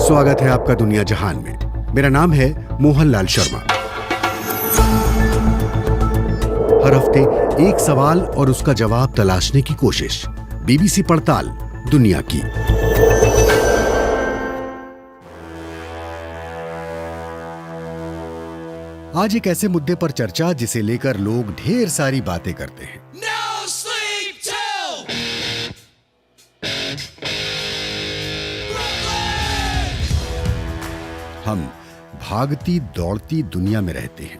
स्वागत है आपका दुनिया जहान में। मेरा नाम है मोहनलाल शर्मा। हर हफ्ते एक सवाल और उसका जवाब तलाशने की कोशिश। बीबीसी पड़ताल दुनिया की। आज एक ऐसे मुद्दे पर चर्चा जिसे लेकर लोग ढेर सारी बातें करते हैं। हम भागती दौड़ती दुनिया में रहते हैं।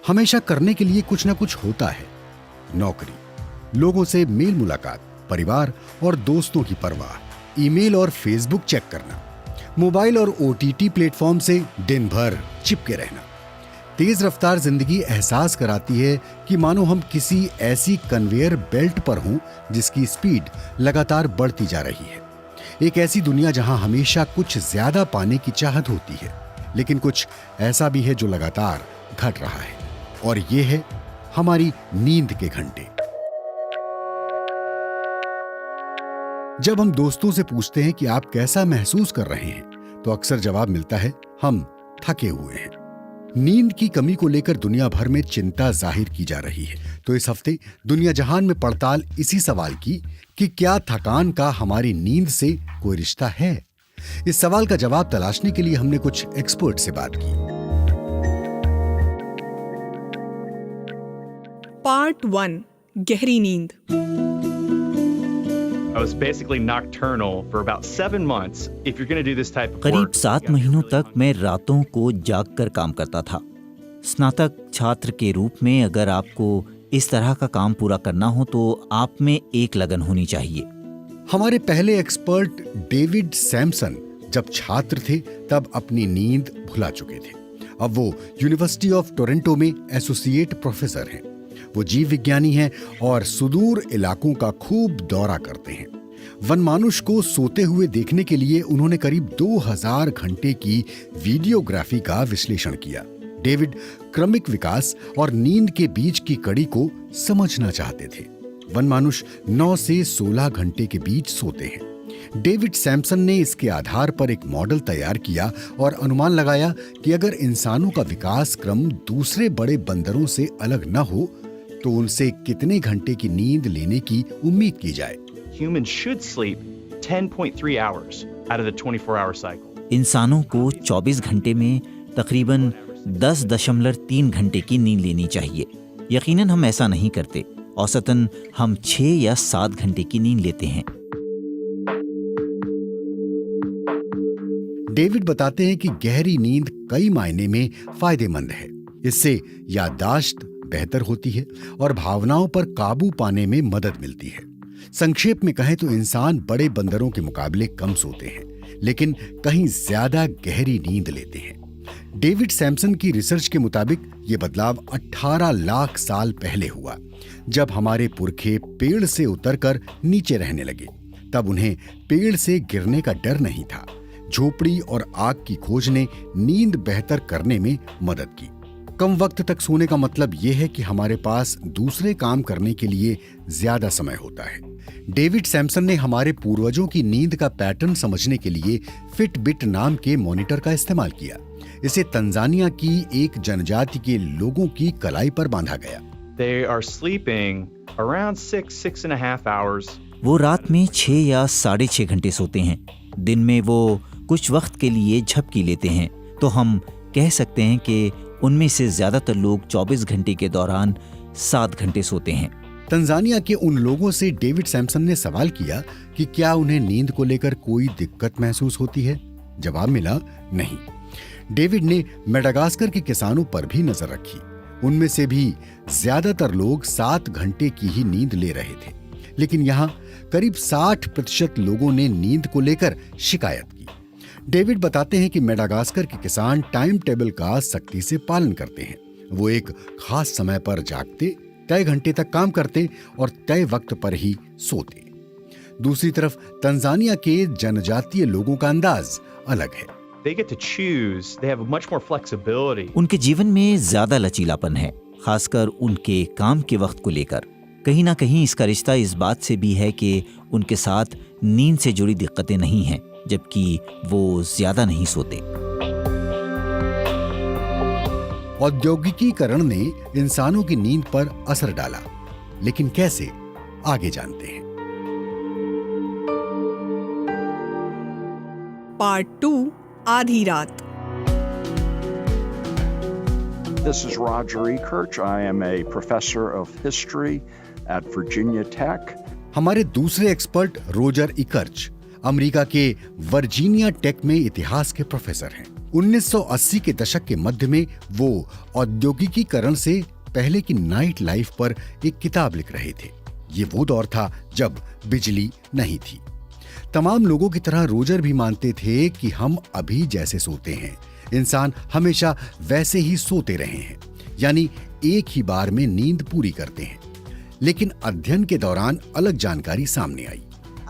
हमेशा करने के लिए कुछ ना कुछ होता है। नौकरी, लोगों से मेल मुलाकात, परिवार और दोस्तों की परवाह, ईमेल और फेसबुक चेक करना, मोबाइल और ओटीटी प्लेटफॉर्म से दिन भर चिपके रहना। तेज रफ्तार जिंदगी एहसास कराती है कि मानो हम किसी ऐसी कन्वेयर बेल्ट पर हों जिसकी स्पीड लगातार बढ़ती जा रही है। एक ऐसी दुनिया जहां हमेशा कुछ ज्यादा पाने की चाहत होती है, लेकिन कुछ ऐसा भी है जो लगातार घट रहा है, और ये है हमारी नींद के घंटे। जब हम दोस्तों से पूछते हैं कि आप कैसा महसूस कर रहे हैं, तो अक्सर जवाब मिलता है, हम थके हुए हैं। नींद की कमी को लेकर दुनिया भर में चिंता जाहिर की जा रही है। तो इस हफ्ते दुनिया जहान में पड़ताल इसी सवाल की कि क्या थकान का हमारी नींद से कोई रिश्ता है। इस सवाल का जवाब तलाशने के लिए हमने कुछ एक्सपर्ट से बात की। पार्ट 1, गहरी नींद। I was basically nocturnal for about 7 months. If you're going to do this type of करीब work, 7 महीनों तक मैं रातों को जागकर काम करता था। स्नातक छात्र के रूप में अगर आपको इस तरह का काम पूरा करना हो तो आप में एक लगन होनी चाहिए। हमारे पहले एक्सपर्ट डेविड सैमसन जब छात्र थे तब अपनी नींद भुला चुके थे। अब वो यूनिवर्सिटी ऑफ टोरंटो में एसोसिएट प्रोफेसर हैं। वो जीव विज्ञानी हैं और सुदूर इलाकों का खूब दौरा करते हैं। वनमानुष को सोते हुए देखने के लिए उन्होंने करीब 2000 घंटे की वीडियोग्राफी का विश्लेषण किया। डेविड क्रमिक विकास और नींद के बीच की कड़ी को समझना चाहते थे। वनमानुष 9 से 16 घंटे के बीच सोते हैं। डेविड सैमसन ने इसके आधार पर एक मॉडल तैयार किया और अनुमान लगाया कि अगर इंसानों का विकास क्रम दूसरे बड़े बंदरों से अलग न हो तो उनसे कितने घंटे की नींद लेने की उम्मीद की जाए। humans should sleep 10.3 hours out of the 24-hour cycle. इंसानों को 24 घंटे में तकरीबन 10.3 घंटे की नींद लेनी चाहिए। यकीनन हम ऐसा नहीं करते। औसतन हम 6 या 7 घंटे की नींद लेते हैं। डेविड बताते हैं कि गहरी नींद कई मायने में फायदेमंद है। इससे याददाश्त बेहतर होती है और भावनाओं पर काबू पाने में मदद मिलती है। संक्षेप में कहें तो इंसान बड़े बंदरों के मुकाबले कम सोते हैं, लेकिन कहीं ज्यादा गहरी नींद लेते हैं। डेविड सैमसन की रिसर्च के मुताबिक ये बदलाव 18 लाख साल पहले हुआ, जब हमारे पुरखे पेड़ से उतरकर नीचे रहने लगे। तब उन्हें पेड़ से गिरने का डर नहीं था। झोपड़ी और आग की खोज ने नींद बेहतर करने में मदद की। कम वक्त तक सोने का मतलब यह है कि हमारे पास दूसरे काम करने के लिए ज्यादा समय होता है। डेविड सैमसन ने हमारे पूर्वजों की नींद का पैटर्न समझने के लिए फिटबिट नाम के मॉनिटर का इस्तेमाल किया। इसे तंजानिया की एक जनजाति के लोगों की कलाई पर बांधा गया। They are sleeping around 6.5 hours. वो रात में 6 या 6.5 घंटे सोते हैं। दिन में वो कुछ वक्त के लिए झपकी लेते हैं। तो हम कह सकते हैं कि उनमें से ज्यादातर लोग 24 घंटे के दौरान 7 घंटे सोते हैं। तंजानिया के उन लोगों से डेविड सैमसन ने सवाल किया कि क्या उन्हें नींद को लेकर कोई दिक्कत महसूस होती है। जवाब मिला, नहीं। डेविड ने मेडागास्कर के किसानों पर भी नजर रखी। उनमें से भी ज्यादातर लोग 7 घंटे की ही नींद ले रहे थे, लेकिन यहाँ करीब 60% लोगों ने नींद को लेकर शिकायत की। डेविड बताते हैं कि मेडागास्कर के किसान टाइम टेबल का सख्ती से पालन करते हैं। वो एक खास समय पर जागते, तय घंटे तक काम करते और तय वक्त पर ही सोते। दूसरी तरफ तंजानिया के जनजातीय लोगों का अंदाज अलग है। They get to choose. They have much more flexibility. उनके जीवन में ज्यादा लचीलापन है, खासकर उनके काम के वक्त को लेकर। कहीं ना कहीं इसका रिश्ता इस बात से भी है कि उनके साथ नींद से जुड़ी दिक्कतें नहीं हैं, जबकि वो ज़्यादा नहीं सोते। औद्योगिकीकरण ने इंसानों की नींद पर असर डाला, लेकिन कैसे, आगे जानते हैं। पार्ट 2 आधी रात। This is Roger Ekirch. I am a professor of history at Virginia Tech. हमारे दूसरे एक्सपर्ट रोजर इकर्च अमेरिका के वर्जीनिया टेक में इतिहास के प्रोफेसर हैं। 1980 के दशक के मध्य में वो औद्योगिकीकरण से पहले की नाइट लाइफ पर एक किताब लिख रहे थे। ये वो दौर था जब बिजली नहीं थी। तमाम लोगों की तरह रोजर भी मानते थे कि हम अभी जैसे सोते हैं, इंसान हमेशा वैसे ही सोते रहे हैं, यानी एक ही बार में नींद पूरी करते हैं। लेकिन अध्ययन के दौरान अलग जानकारी सामने आई।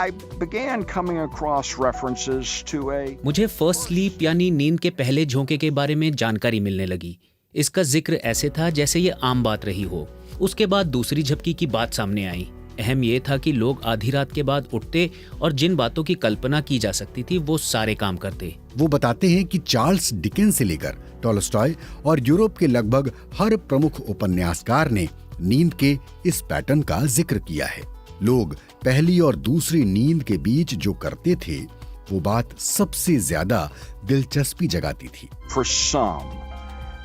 I began coming across references to a मुझे फर्स्ट स्लीप यानी नींद के पहले झोंके के बारे में जानकारी मिलने लगी। इसका जिक्र ऐसे था जैसे ये आम बात रही हो। उसके बाद दूसरी झपकी की बात सामने आई। अहम ये था कि लोग आधी रात के बाद उठते और जिन बातों की कल्पना की जा सकती थी वो सारे काम करते। वो बताते हैं कि चार्ल्स डिकेंस से लेकर टॉलस्टॉय और यूरोप के लगभग हर प्रमुख उपन्यासकार ने नींद के इस पैटर्न का जिक्र किया है। लोग पहली और दूसरी नींद के बीच जो करते थे, वो बात सबसे ज्यादा दिलचस्पी जगाती थी। For some,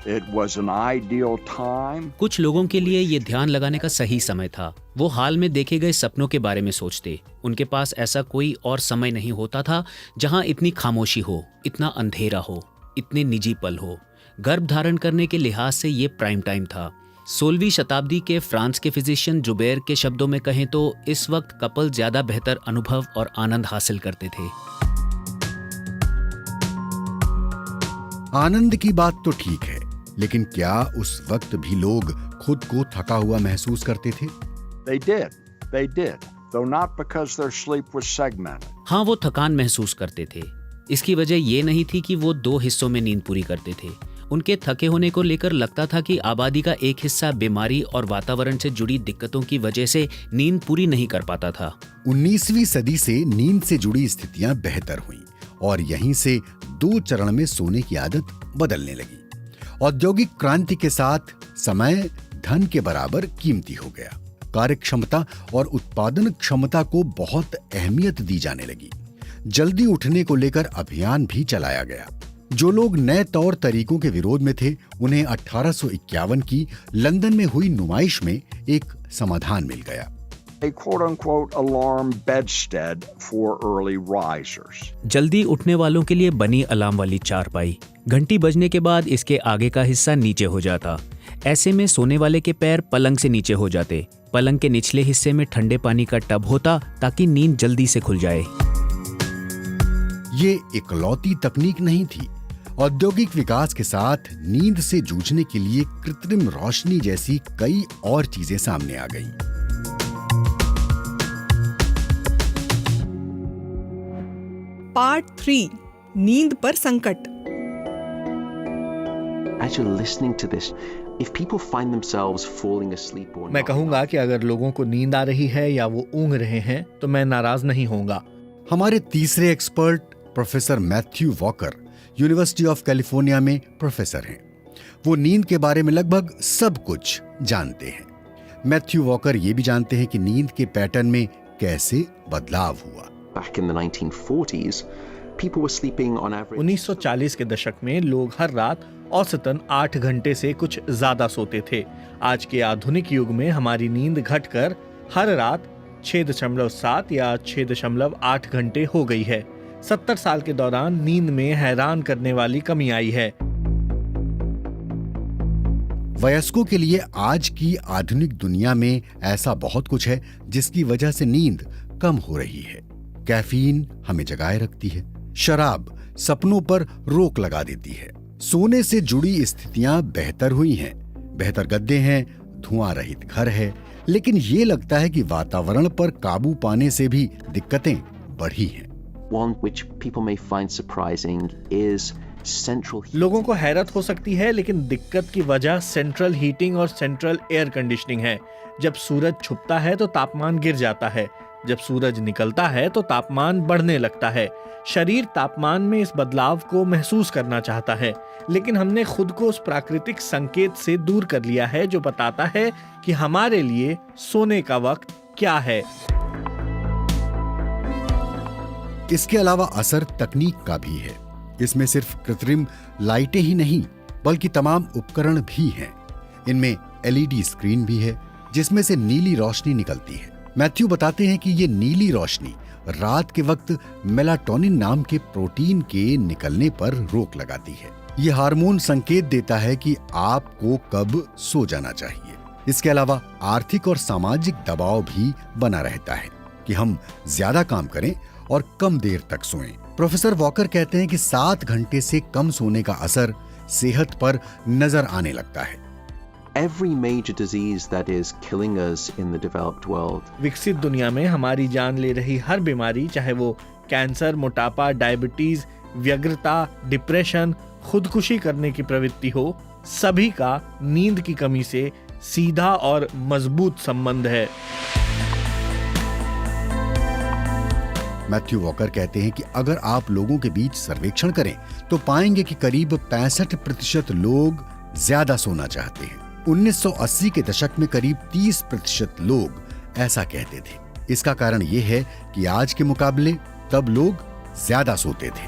it was an ideal time. कुछ लोगों के लिए ये ध्यान लगाने का सही समय था। वो हाल में देखे गए सपनों के बारे में सोचते। उनके पास ऐसा कोई और समय नहीं होता था जहां इतनी खामोशी हो, इतना अंधेरा हो, इतने निजी पल हो। गर्भ धारण करने के लिहाज से ये प्राइम टाइम था। 16वीं शताब्दी के फ्रांस के फिजिशियन जुबेर के शब्दों में कहें तो इस वक्त कपल ज्यादा बेहतर अनुभव और आनंद हासिल करते थे। आनंद की बात तो ठीक है, लेकिन क्या उस वक्त भी लोग खुद को थका हुआ महसूस करते थे? They did, though not because their sleep was segmented. हाँ, वो थकान महसूस करते थे। इसकी वजह ये नहीं थी कि वो 2 हिस्सों में नींद पूरी करते थे। उनके थके होने को लेकर लगता था कि आबादी का एक हिस्सा बीमारी और वातावरण से जुड़ी दिक्कतों की वजह से नींद पूरी नहीं कर पाता था। 19वीं सदी से नींद से जुड़ी स्थितियां बेहतर हुईं और यहीं से 2 चरण में सोने की आदत बदलने लगी। औद्योगिक क्रांति के साथ समय धन के बराबर कीमती हो गया। कार्य क्षमता और उत्पादन क्षमता को बहुत अहमियत दी जाने लगी। जल्दी उठने को लेकर अभियान भी चलाया गया। जो लोग नए तौर तरीकों के विरोध में थे, उन्हें 1851 की लंदन में हुई नुमाइश में एक समाधान मिल गया। A quote-unquote alarm bedstead for early risers. जल्दी उठने वालों के लिए बनी अलार्म वाली चारपाई। घंटी बजने के बाद इसके आगे का हिस्सा नीचे हो जाता। ऐसे में सोने वाले के पैर पलंग से नीचे हो जाते। पलंग के निचले हिस्से में ठंडे पानी का टब होता ताकि नींद जल्दी से खुल जाए। ये इकलौती तकनीक नहीं थी। औद्योगिक विकास के साथ नींद से जूझने के लिए कृत्रिम रोशनी जैसी कई और चीजें सामने आ गईं। पार्ट 3 नींद पर संकट। As you're listening to this, if people find themselves falling asleep or मैं not, कहूंगा कि अगर लोगों को नींद आ रही है या वो ऊँघ रहे हैं तो मैं नाराज नहीं होऊंगा। हमारे तीसरे expert professor Matthew walker university of California में प्रोफेसर हैं। वो नींद के बारे में लगभग सब कुछ जानते हैं। मैथ्यू वॉकर ये भी जानते हैं कि नींद के पैटर्न में कैसे बदलाव हुआ। back in the 1940s, people were sleeping on average 1940 के दशक में लोग हर रात औसतन 8 घंटे से कुछ ज्यादा सोते थे। आज के आधुनिक युग में हमारी नींद घटकर हर रात 6.7 या 6.8 घंटे हो गई है। 70 साल के दौरान नींद में हैरान करने वाली कमी आई है। वयस्कों के लिए आज की आधुनिक दुनिया में ऐसा बहुत कुछ है जिसकी वजह से नींद कम हो रही है। कैफीन हमें जगाए रखती है, शराब सपनों पर रोक लगा देती है, सोने से जुड़ी स्थितियां बेहतर हुई हैं, बेहतर गद्दे हैं, धुआं रहित घर है, लेकिन ये लगता है कि वातावरण पर काबू पाने से भी दिक्कतें बढ़ी हैं। one which people may find surprising is central heating. लोगों को हैरत हो सकती है, लेकिन दिक्कत की वजह सेंट्रल हीटिंग और सेंट्रल एयर कंडीशनिंग है। जब सूरज छुपता है तो तापमान गिर जाता है, जब सूरज निकलता है तो तापमान बढ़ने लगता है। शरीर तापमान में इस बदलाव को महसूस करना चाहता है, लेकिन हमने खुद को उस प्राकृतिक संकेत से दूर कर लिया है जो बताता है कि हमारे लिए सोने का वक्त क्या है। इसके अलावा असर तकनीक का भी है। इसमें सिर्फ कृत्रिम लाइटें ही नहीं, बल्कि तमाम उपकरण भी हैं। इनमें एलईडी स्क्रीन भी है, जिसमें से नीली रोशनी निकलती है। मैथ्यू बताते हैं कि ये नीली रोशनी रात के वक्त मेलाटोनिन नाम के प्रोटीन के निकलने पर रोक लगाती है। ये हार्मोन संकेत देता है कि आपको कब सो जाना चाहिए। इसके अलावा आर्थिक और सामाजिक दबाव भी बना रहता है कि हम ज्यादा काम करें और कम देर तक सोएं। प्रोफेसर वॉकर कहते हैं कि 7 घंटे से कम सोने का असर सेहत पर नजर आने लगता है। Every major disease that is killing us in the developed world. विकसित दुनिया में हमारी जान ले रही हर बीमारी, चाहे वो कैंसर, मोटापा, डायबिटीज, व्यग्रता, डिप्रेशन, खुदकुशी करने की प्रवृत्ति हो, सभी का नींद की कमी से सीधा और मजबूत संबंध है। मैथ्यू वॉकर कहते हैं कि अगर आप लोगों के बीच सर्वेक्षण करें तो पाएंगे कि करीब 65% लोग ज्यादा सोना चाहते हैं। 1980 के दशक में करीब 30% लोग ऐसा कहते थे। इसका कारण यह है कि आज के मुकाबले तब लोग ज्यादा सोते थे।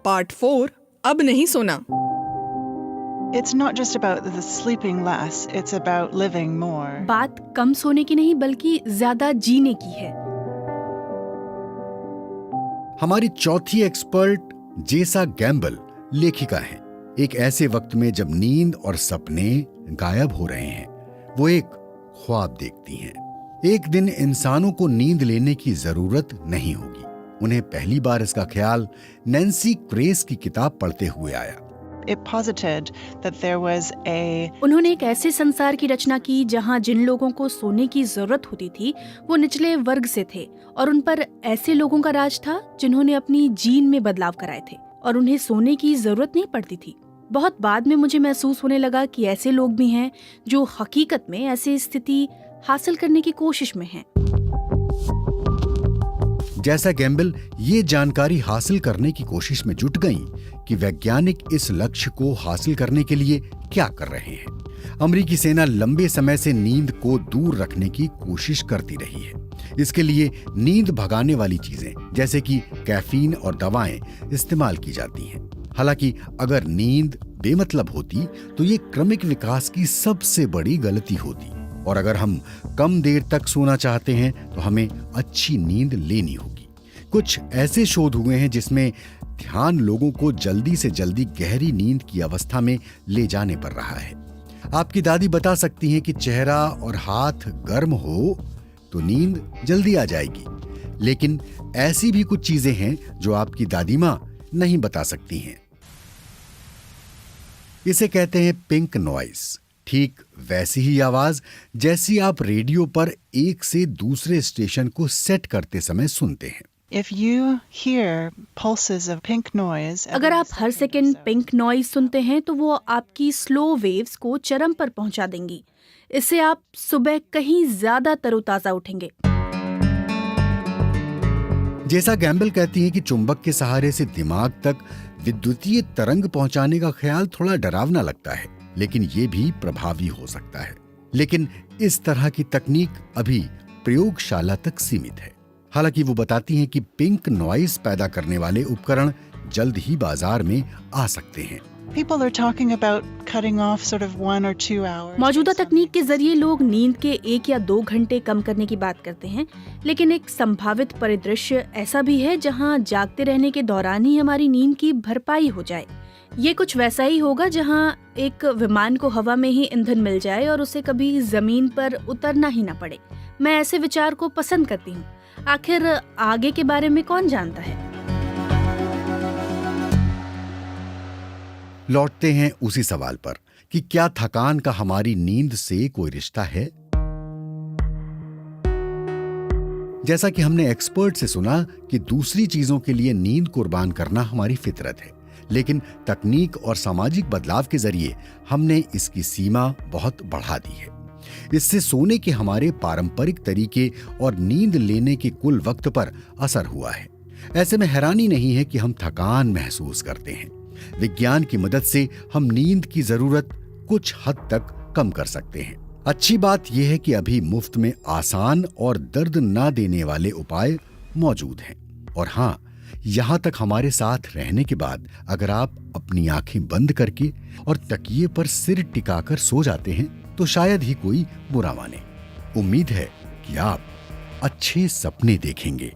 पार्ट 4 अब नहीं सोना। It's not just about the sleeping less, it's about living more. बात कम सोने की नहीं बल्कि ज्यादा जीने की है। हमारी चौथी एक्सपर्ट जेसा गैम्बल लेखिका हैं। एक ऐसे वक्त में जब नींद और सपने गायब हो रहे हैं, वो एक ख्वाब देखती हैं। एक दिन इंसानों को नींद लेने की जरूरत नहीं होगी। उन्हें पहली बार इसका ख्याल नैन्सी क्रेस की किताब पढ़ते हुए आया। It posited that there was a उन्होंने एक ऐसे संसार की रचना की जहां जिन लोगों को सोने की जरूरत होती थी वो निचले वर्ग से थे, और उन पर ऐसे लोगों का राज था जिन्होंने अपनी जीन में बदलाव कराए थे और उन्हें सोने की जरूरत नहीं पड़ती थी। बहुत बाद में मुझे महसूस होने लगा कि ऐसे लोग भी हैं जो हकीकत में ऐसी स्थिति हासिल करने की कोशिश में हैं। जैसा गैम्बल ये जानकारी हासिल करने की कोशिश में जुट गईं कि वैज्ञानिक इस लक्ष्य को हासिल करने के लिए क्या कर रहे हैं। अमेरिकी सेना लंबे समय से नींद को दूर रखने की कोशिश करती रही है। इसके लिए नींद भगाने वाली चीजें जैसे कि कैफीन और दवाएं इस्तेमाल की जाती हैं। हालांकि अगर नींद बेमतलब होती तो ये क्रमिक विकास की सबसे बड़ी गलती होती, और अगर हम कम देर तक सोना चाहते हैं तो हमें अच्छी नींद लेनी होगी। कुछ ऐसे शोध हुए हैं जिसमें ध्यान लोगों को जल्दी से जल्दी गहरी नींद की अवस्था में ले जाने पर रहा है। आपकी दादी बता सकती हैं कि चेहरा और हाथ गर्म हो तो नींद जल्दी आ जाएगी, लेकिन ऐसी भी कुछ चीजें हैं जो आपकी दादी माँ नहीं बता सकती हैं। इसे कहते हैं पिंक नॉइज। ठीक वैसी ही आवाज जैसी आप रेडियो पर एक से दूसरे स्टेशन को सेट करते समय सुनते हैं। If you hear pulses of pink noise, अगर आप हर सेकंड पिंक नॉइज सुनते हैं तो वो आपकी स्लो वेव्स को चरम पर पहुंचा देंगी। इससे आप सुबह कहीं ज्यादा तरोताजा उठेंगे। जैसा गैम्बल कहती है कि चुंबक के सहारे से दिमाग तक विद्युतीय तरंग पहुंचाने का ख्याल थोड़ा डरावना लगता है, लेकिन ये भी प्रभावी हो सकता है। लेकिन इस तरह की तकनीक अभी प्रयोगशाला तक सीमित है। हालांकि वो बताती हैं कि पिंक नॉइज पैदा करने वाले उपकरण जल्द ही बाजार में आ सकते हैं। people are talking about cutting off sort of 1 or 2 hours. मौजूदा तकनीक के जरिए लोग नींद के 1 या 2 घंटे कम करने की बात करते हैं, लेकिन एक संभावित परिदृश्य ऐसा भी है जहां जागते रहने के दौरान ही हमारी नींद की भरपाई हो जाए। ये कुछ वैसा ही होगा जहां एक विमान को हवा में ही ईंधन मिल जाए और उसे कभी जमीन पर उतरना ही ना पड़े। मैं ऐसे विचार को पसंद करती हूँ। आखिर आगे के बारे में कौन जानता है। लौटते हैं उसी सवाल पर कि क्या थकान का हमारी नींद से कोई रिश्ता है। जैसा कि हमने एक्सपर्ट से सुना कि दूसरी चीजों के लिए नींद कुर्बान करना हमारी फितरत है, लेकिन तकनीक और सामाजिक बदलाव के जरिए हमने इसकी सीमा बहुत बढ़ा दी है। इससे सोने के हमारे पारंपरिक तरीके और नींद लेने के कुल वक्त पर असर हुआ है। ऐसे में हैरानी नहीं है कि हम थकान महसूस करते हैं। विज्ञान की मदद से हम नींद की जरूरत कुछ हद तक कम कर सकते हैं। अच्छी बात यह है कि अभी मुफ्त में आसान और दर्द ना देने वाले उपाय मौजूद हैं। और हाँ, यहाँ तक हमारे साथ रहने के बाद अगर आप अपनी आंखें बंद करके और तकिए पर सिर टिकाकर सो जाते हैं तो शायद ही कोई बुरा माने। उम्मीद है कि आप अच्छे सपने देखेंगे।